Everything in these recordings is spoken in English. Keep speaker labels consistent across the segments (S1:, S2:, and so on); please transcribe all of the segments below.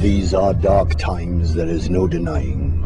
S1: These are dark times, there is no denying.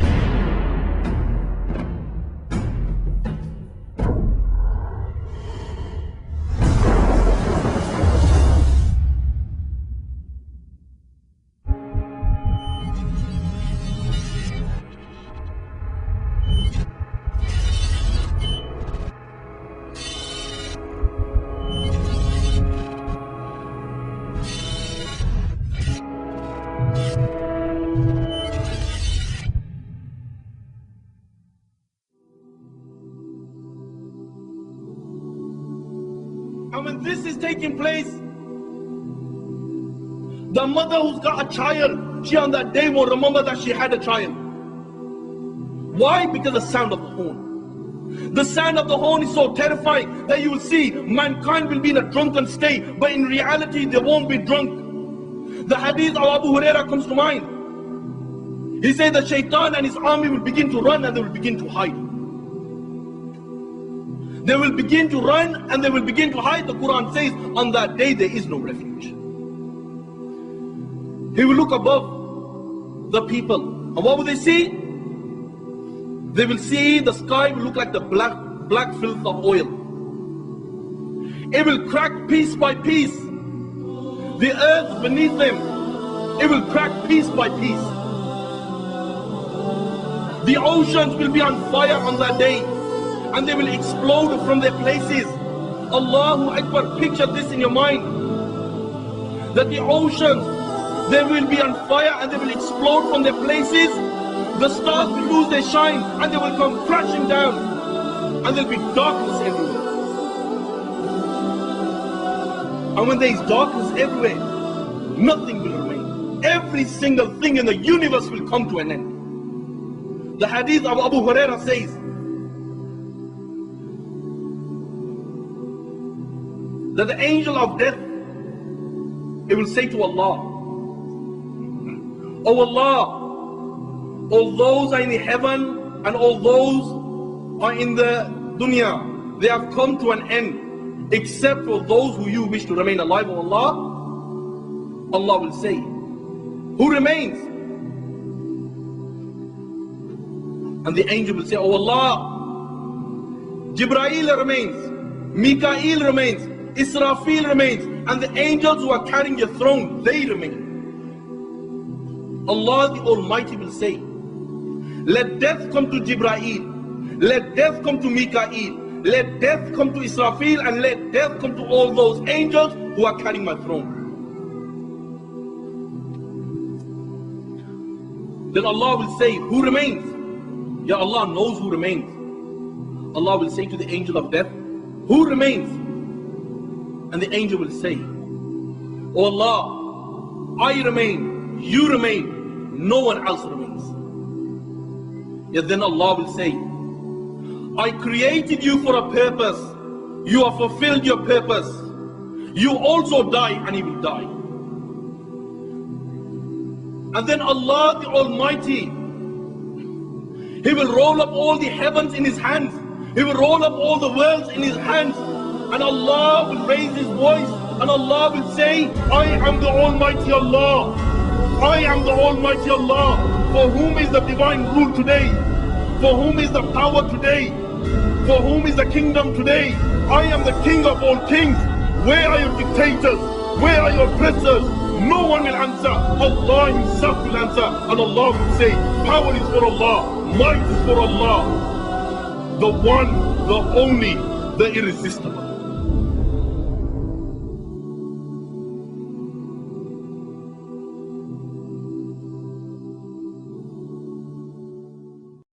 S2: And when this is taking place, the mother who's got a child, she on that day will remember that she had a child. Why? Because the sound of the horn. The sound of the horn is so terrifying that you will see mankind will be in a drunken state, but in reality they won't be drunk. The hadith of Abu Huraira comes to mind. He said that Shaitan and his army will begin to run and they will begin to hide. They will begin to run and they will begin to hide. The Quran says on that day there is no refuge. He will look above the people. And what will they see? They will see the sky will look like the black filth of oil. It will crack piece by piece. The earth beneath them, it will crack piece by piece. The oceans will be on fire on that day, and they will explode from their places. Allahu Akbar, picture this in your mind. That the oceans, they will be on fire and they will explode from their places. The stars will lose their shine and they will come crashing down. And there will be darkness everywhere. And when there is darkness everywhere, nothing will remain. Every single thing in the universe will come to an end. The hadith of Abu Huraira says, that the angel of death, it will say to Allah, "Oh Allah, all those are in the heaven and all those are in the dunya, they have come to an end, except for those who you wish to remain alive, O Allah." Allah will say, "Who remains?" And the angel will say, "Oh Allah, Jibreel remains, Mikael remains, Israfil remains, and the angels who are carrying your throne, they remain." Allah the Almighty will say, "Let death come to Jibreel, let death come to Mikael, let death come to Israfil, and let death come to all those angels who are carrying my throne." Then Allah will say, "Who remains?" Ya Allah knows who remains. Allah will say to the angel of death, "Who remains?" And the angel will say, "Oh Allah, I remain, you remain, no one else remains." Yet then Allah will say, "I created you for a purpose. You have fulfilled your purpose. You also die and he will die." And then Allah the Almighty, He will roll up all the heavens in His hands. He will roll up all the worlds in His hands. And Allah will raise His voice and Allah will say, "I am the Almighty Allah. I am the Almighty Allah. For whom is the divine rule today? For whom is the power today? For whom is the kingdom today? I am the King of all kings. Where are your dictators? Where are your oppressors?" No one will answer. Allah Himself will answer. And Allah will say, "Power is for Allah. Might is for Allah. The one, the only, the irresistible."